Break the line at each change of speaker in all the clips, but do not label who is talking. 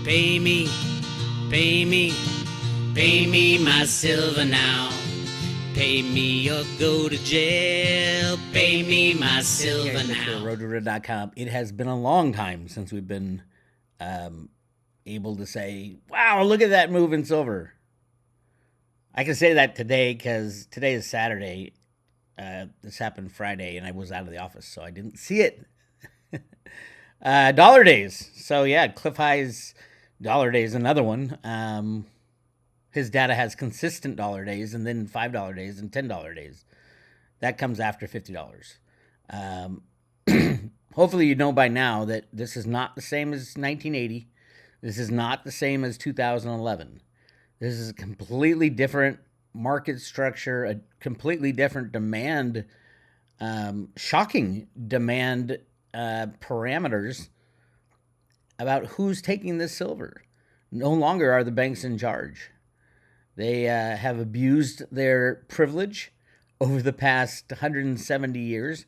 Pay me, pay me, pay me my silver now. Pay me or go to jail. Pay me my silver now.
RoadRunner.com. It has been a long time since we've been able to say, wow, look at that move in silver. I can say that today because today is Saturday. This happened Friday, and I was out of the office, so I didn't see it. Dollar days. So, yeah, Cliff High's dollar days, another one. His data has consistent dollar days and then $5 days and $10 days. That comes after $50. Hopefully, you know by now that this is not the same as 1980. This is not the same as 2011. This is a completely different market structure, a completely different demand, shocking demand parameters about who's taking this silver. No longer are the banks in charge. They have abused their privilege over the past 170 years,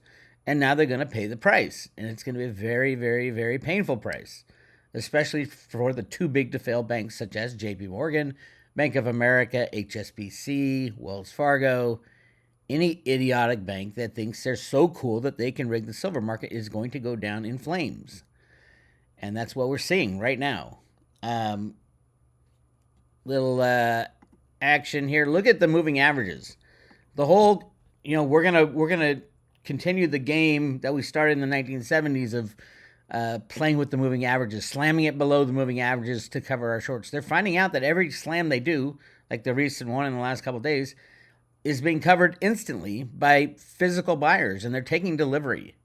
and now they're going to pay the price. And it's going to be a very, very, very painful price, especially for the too big to fail banks such as JP Morgan, Bank of America, HSBC, Wells Fargo. Any idiotic bank that thinks they're so cool that they can rig the silver market is going to go down in flames. And that's what we're seeing right now. Little action here. Look at the moving averages. The whole, we're gonna continue the game that we started in the 1970s of playing with the moving averages, slamming it below the moving averages to cover our shorts. They're finding out that every slam they do, like the recent one in the last couple of days, is being covered instantly by physical buyers, and they're taking delivery.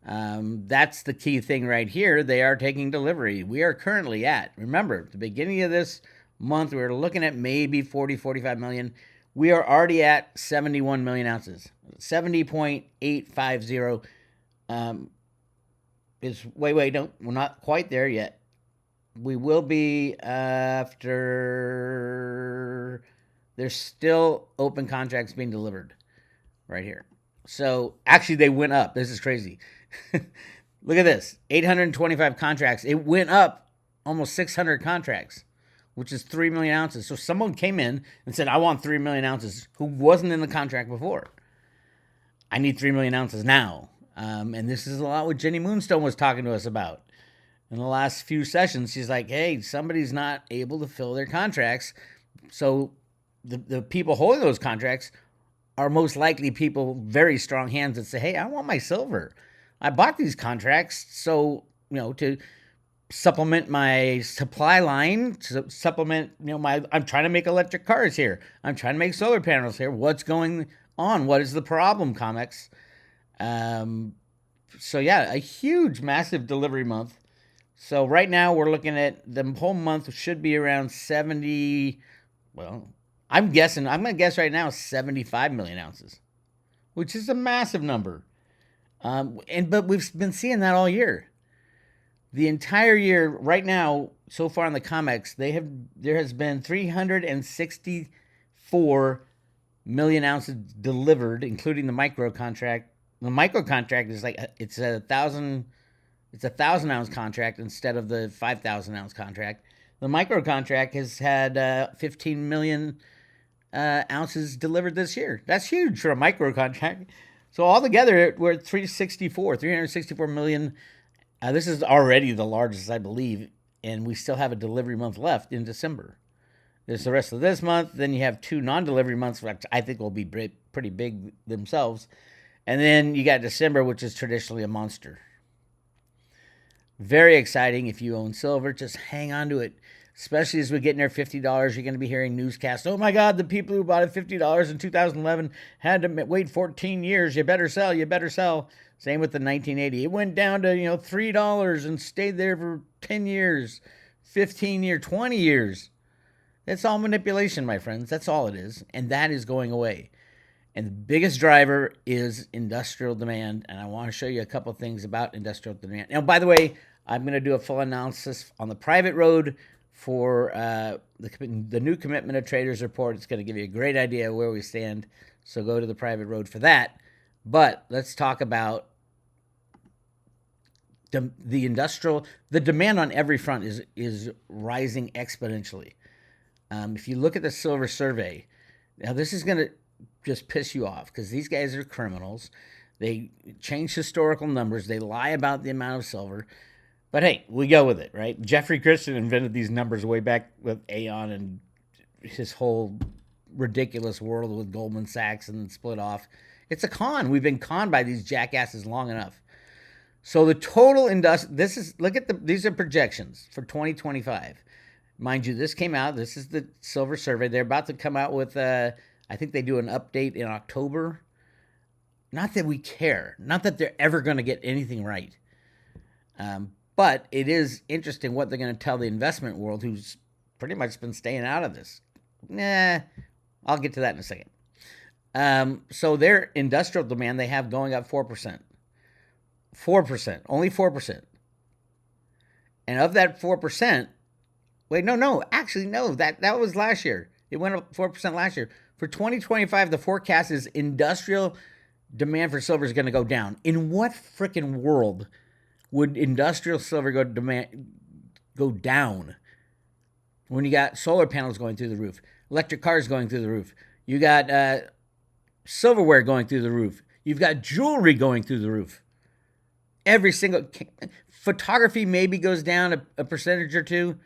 That's the key thing right here. They are taking delivery. We are currently at, remember, at the beginning of this month, we were looking at maybe 40, 45 million. We are already at 71 million ounces. 70.850 is, wait, no, we're not quite there yet. We will be after, there's still open contracts being delivered right here. So actually they went up. This is crazy. Look at this, 825 contracts. It went up almost 600 contracts, which is 3 million ounces. So someone came in and said, I want 3 million ounces, who wasn't in the contract before. I need 3 million ounces now. And this is a lot what Jenny Moonstone was talking to us about. In the last few sessions, she's like, hey, somebody's not able to fill their contracts. So the people holding those contracts are most likely people, very strong hands that say, hey, I want my silver. I bought these contracts so, to supplement my supply line, to supplement, I'm trying to make electric cars here. I'm trying to make solar panels here. What's going on? What is the problem, Comex? So yeah, a huge, massive delivery month. So right now we're looking at the whole month should be around 70, well, I'm going to guess right now 75 million ounces, which is a massive number. But we've been seeing that all year. The entire year, right now, so far in the COMEX, there has been 364 million ounces delivered, including the micro contract. The micro contract is it's a 1,000 ounce contract instead of the 5,000 ounce contract. The micro contract has had 15 million ounces delivered this year. That's huge for a micro contract. So altogether, we're at 364 million. This is already the largest, I believe, and we still have a delivery month left in December. There's the rest of this month. Then you have 2 non-delivery months, which I think will be pretty big themselves. And then you got December, which is traditionally a monster. Very exciting. If you own silver, just hang on to it. Especially as we get near $50, you're going to be hearing newscasts. Oh my God, the people who bought at $50 in 2011 had to wait 14 years. You better sell. You better sell. Same with the 1980. It went down to $3 and stayed there for 10 years, 15 years, 20 years. That's all manipulation, my friends. That's all it is, and that is going away. And the biggest driver is industrial demand, and I want to show you a couple things about industrial demand. Now, by the way, I'm going to do a full analysis on the private road for the new Commitment of Traders report. It's going to give you a great idea of where we stand, so go to the private road for that. But let's talk about the demand on every front is rising exponentially. If you look at the silver survey, now this is going to just piss you off because these guys are criminals. They change historical numbers. They lie about the amount of silver. But hey, we go with it, right? Jeffrey Christian invented these numbers way back with Aon and his whole ridiculous world with Goldman Sachs and split off. It's a con. We've been conned by these jackasses long enough. So the total these are projections for 2025. Mind you, this came out. This is the silver survey. They're about to come out with, I think they do an update in October. Not that we care. Not that they're ever going to get anything right. But it is interesting what they're going to tell the investment world, who's pretty much been staying out of this. I'll get to that in a second. So their industrial demand they have going up 4%. 4%. Only 4%. And of that 4%, actually, no, that was last year. It went up 4% last year. For 2025, the forecast is industrial demand for silver is going to go down. In what freaking world would industrial silver go down when you got solar panels going through the roof, electric cars going through the roof, you got silverware going through the roof, you've got jewelry going through the roof? Every single photography maybe goes down a percentage or two,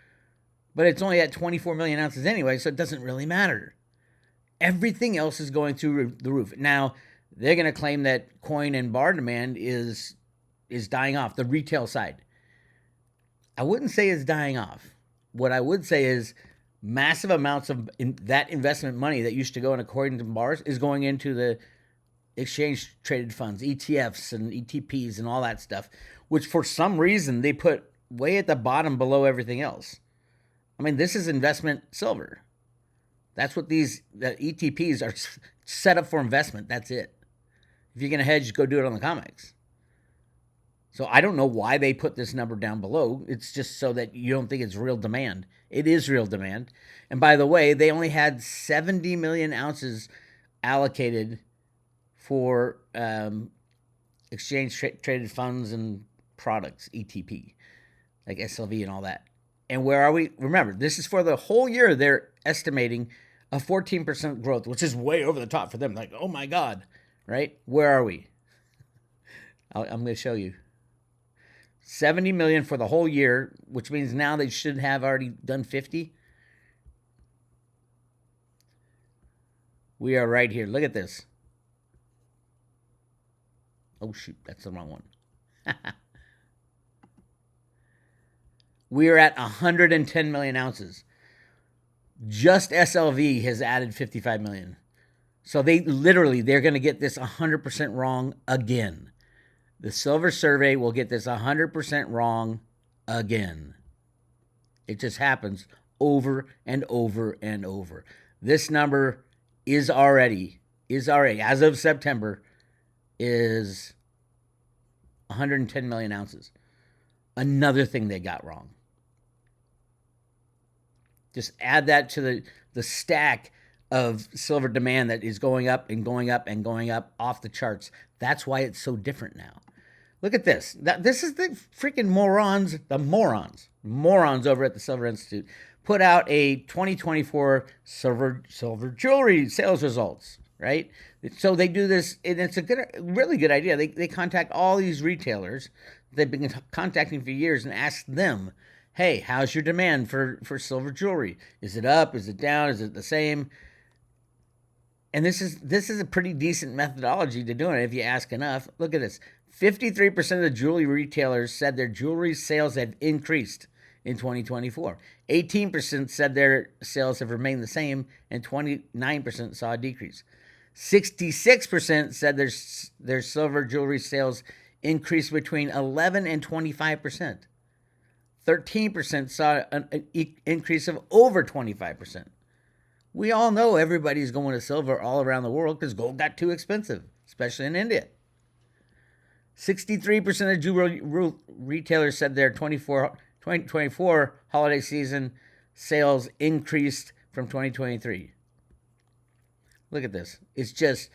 but it's only at 24 million ounces anyway, so it doesn't really matter. Everything else is going through the roof. Now, they're going to claim that coin and bar demand is dying off, the retail side. I wouldn't say it's dying off. What I would say is massive amounts of that investment money that used to go into coins and bars is going into the exchange-traded funds, ETFs and ETPs and all that stuff, which for some reason they put way at the bottom below everything else. I mean, this is investment silver. That's what the ETPs are set up for investment. That's it. If you're going to hedge, go do it on the COMEX. So I don't know why they put this number down below. It's just so that you don't think it's real demand. It is real demand. And by the way, they only had 70 million ounces allocated for exchange-traded funds and products, ETP, like SLV and all that. And where are we? Remember, this is for the whole year. They're estimating a 14% growth, which is way over the top for them. Like, oh my God, right? Where are we? I'm going to show you. 70 million for the whole year, which means now they should have already done 50. We are right here. Look at this. Oh, shoot. That's the wrong one. We are at 110 million ounces. Just SLV has added 55 million. So they're going to get this 100% wrong again. The silver survey will get this 100% wrong again. It just happens over and over and over. This number is already, as of September, is 110 million ounces. Another thing they got wrong. Just add that to the stack of silver demand that is going up and going up and going up off the charts. That's why it's so different now. Look at this. This is the freaking morons over at the Silver Institute put out a 2024 silver jewelry sales results, right? So they do this, and it's a really good idea. They contact all these retailers they've been contacting for years and ask them, hey, how's your demand for silver jewelry? Is it up? Is it down? Is it the same? And this is a pretty decent methodology to doing it if you ask enough. Look at this. 53% of the jewelry retailers said their jewelry sales have increased in 2024. 18% said their sales have remained the same, and 29% saw a decrease. 66% said their silver jewelry sales increased between 11 and 25%. 13% saw an increase of over 25%. We all know everybody's going to silver all around the world because gold got too expensive, especially in India. 63% of jewelry retailers said their 2024 holiday season sales increased from 2023. Look at this. It's just,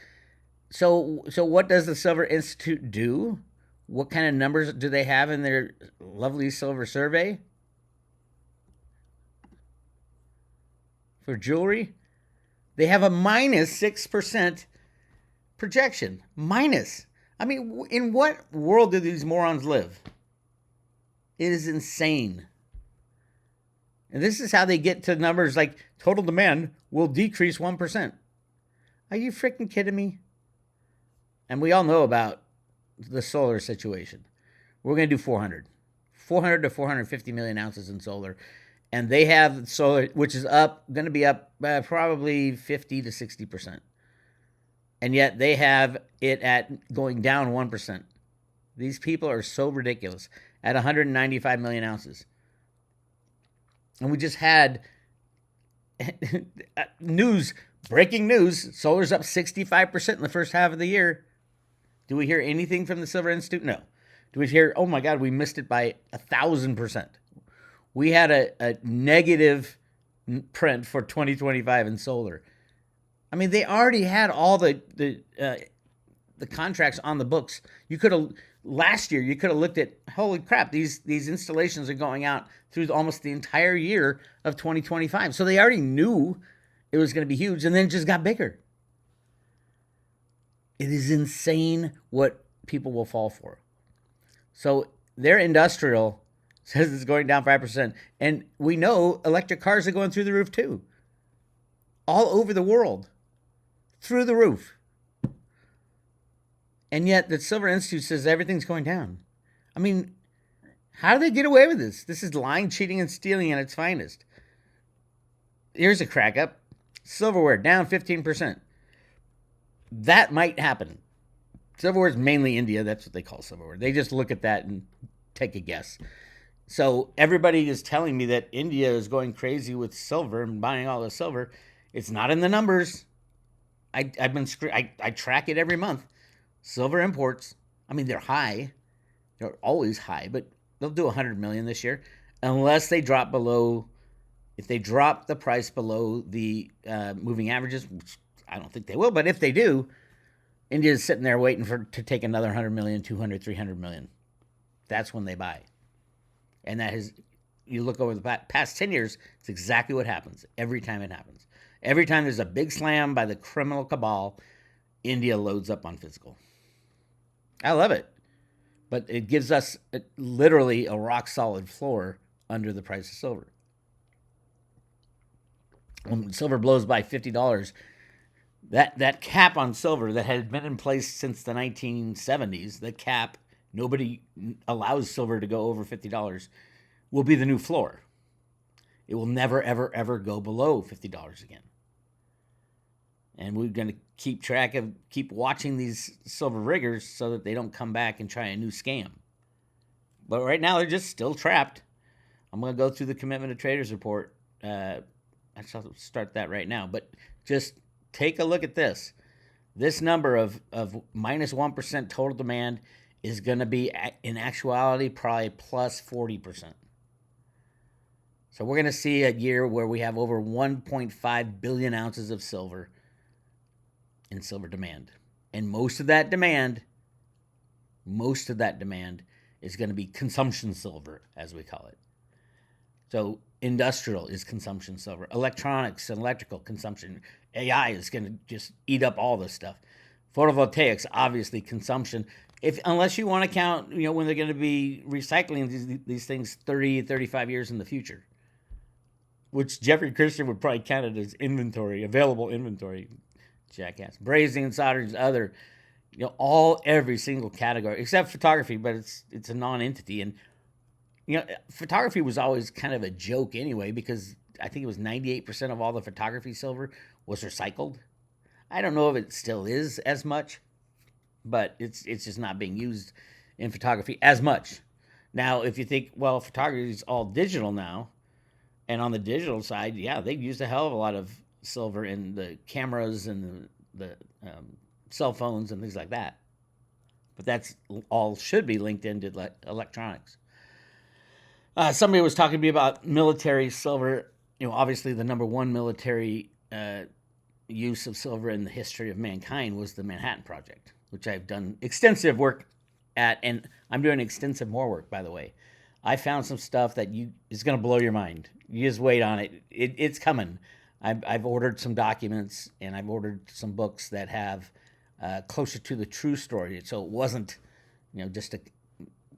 so what does the Silver Institute do? What kind of numbers do they have in their lovely silver survey for jewelry? They have a minus 6% projection. Minus. I mean, in what world do these morons live? It is insane. And this is how they get to numbers like total demand will decrease 1%. Are you freaking kidding me? And we all know about the solar situation. We're going to do 400 to 450 million ounces in solar. And they have solar, which is going to be up probably 50 to 60%. And yet they have it at going down 1%. These people are so ridiculous at 195 million ounces. And we just had breaking news, solar's up 65% in the first half of the year. Do we hear anything from the Silver Institute? No. Do we hear, oh my God, we missed it by 1,000%. We had a negative print for 2025 in solar. I mean, they already had all the contracts on the books. Last year, you could have looked at, holy crap, these installations are going out through almost the entire year of 2025. So they already knew it was going to be huge, and then it just got bigger. It is insane what people will fall for. So their industrial says it's going down 5%. And we know electric cars are going through the roof too. All over the world. Through the roof. And yet the Silver Institute says everything's going down. I mean, how do they get away with this? This is lying, cheating, and stealing at its finest. Here's a crack up. Silverware down 15%. That might happen. Silverware is mainly India. That's what they call silverware. They just look at that and take a guess. So everybody is telling me that India is going crazy with silver and buying all the silver. It's not in the numbers. I track it every month. Silver imports. I mean, they're high. They're always high, but they'll do 100 million this year, unless they drop below. If they drop the price below the moving averages, which I don't think they will, but if they do, India's sitting there waiting to take another 100 million, 200, 300 million. That's when they buy. And that is, you look over the past 10 years, it's exactly what happens every time it happens. Every time there's a big slam by the criminal cabal, India loads up on physical. I love it. But it gives us literally a rock-solid floor under the price of silver. When silver blows by $50, that cap on silver that had been in place since the 1970s, the cap, nobody allows silver to go over $50, will be the new floor. It will never, ever, ever go below $50 again. And we're going to keep watching these silver riggers so that they don't come back and try a new scam. But right now, they're just still trapped. I'm going to go through the Commitment of Traders report. I shall start that right now. But just take a look at this. This number of minus 1% total demand is going to be, in actuality, probably plus 40%. So we're going to see a year where we have over 1.5 billion ounces of silver in silver demand. And most of that demand is going to be consumption silver, as we call it. So industrial is consumption silver. Electronics and electrical consumption. AI is going to just eat up all this stuff. Photovoltaics, obviously consumption. Unless you want to count, when they're going to be recycling these things 30, 35 years in the future, which Jeffrey Christian would probably count it as inventory, available inventory. Jackass. Brazing and soldering is other, every single category except photography, but it's a non-entity. And photography was always kind of a joke anyway, because I think it was 98% of all the photography silver was recycled. I don't know if it still is as much, but it's just not being used in photography as much. Now, if you think, well, photography is all digital now, and on the digital side, yeah, they've used a hell of a lot of silver in the cameras and the cell phones and things like that. But that's all should be linked into electronics. Somebody was talking to me about military silver. Obviously the number one military use of silver in the history of mankind was the Manhattan Project, which I've done extensive work at. And I'm doing extensive more work, by the way. I found some stuff that is going to blow your mind. You just wait on it. It's coming. I've ordered some documents and I've ordered some books that have closer to the true story. So it wasn't, just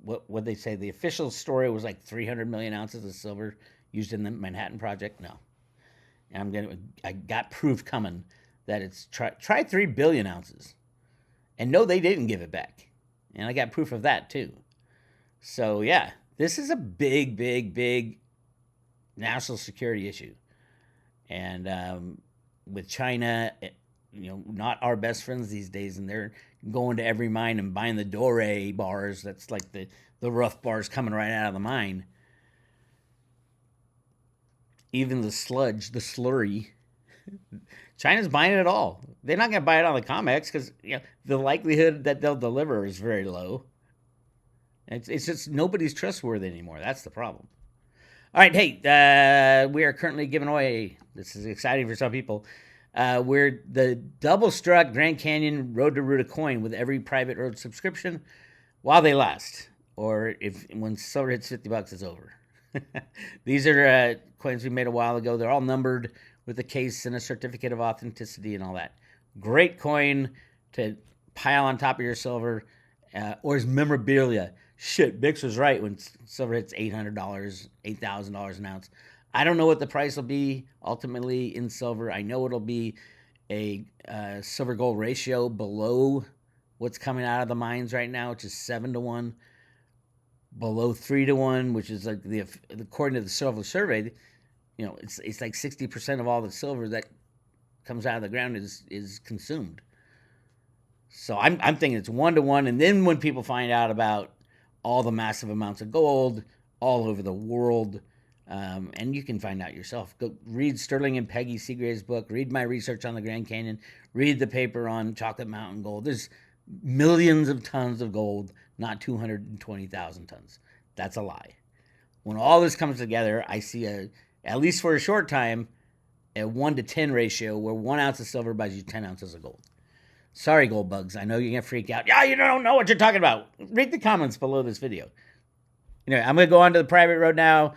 what they say. The official story was like 300 million ounces of silver used in the Manhattan Project. No, and I got proof coming that it's try 3 billion ounces, and no, they didn't give it back, and I got proof of that too. So yeah, this is a big, big, big national security issue, and with China, not our best friends these days, and they're going to every mine and buying the doré bars. That's like the rough bars coming right out of the mine. Even the sludge, the slurry, China's buying it all. They're not going to buy it on the COMEX because the likelihood that they'll deliver is very low. It's just nobody's trustworthy anymore. That's the problem. All right, hey, we are currently giving away. This is exciting for some people. We're the double struck Grand Canyon Road to Ruta coin with every private road subscription while they last, or when silver hits $50, it's over. These are coins we made a while ago. They're all numbered with a case and a certificate of authenticity and all that. Great coin to pile on top of your silver, or as memorabilia. Shit, Bix was right when silver hits $800, $8,000 an ounce. I don't know what the price will be ultimately in silver. I know it'll be a silver gold ratio below what's coming out of the mines right now, which is 7-to-1, below 3-to-1, which is like according to the Silver Survey, it's like 60% of all the silver that comes out of the ground is consumed. So I'm thinking it's 1-to-1, and then when people find out about all the massive amounts of gold all over the world, and you can find out yourself. Go read Sterling and Peggy Seagrave's book. Read my research on the Grand Canyon. Read the paper on Chocolate Mountain Gold. There's millions of tons of gold, not 220,000 tons. That's a lie. When all this comes together, I see at least for a short time, a 1-to-10 ratio where 1 ounce of silver buys you 10 ounces of gold. Sorry, gold bugs. I know you're going to freak out. Yeah, you don't know what you're talking about. Read the comments below this video. Anyway, I'm going to go on to the private road now.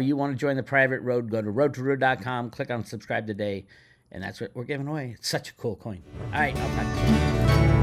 You want to join the private road, go to roadtoroot.com, click on subscribe today, and that's what we're giving away. It's such a cool coin. All right, I'll talk to you.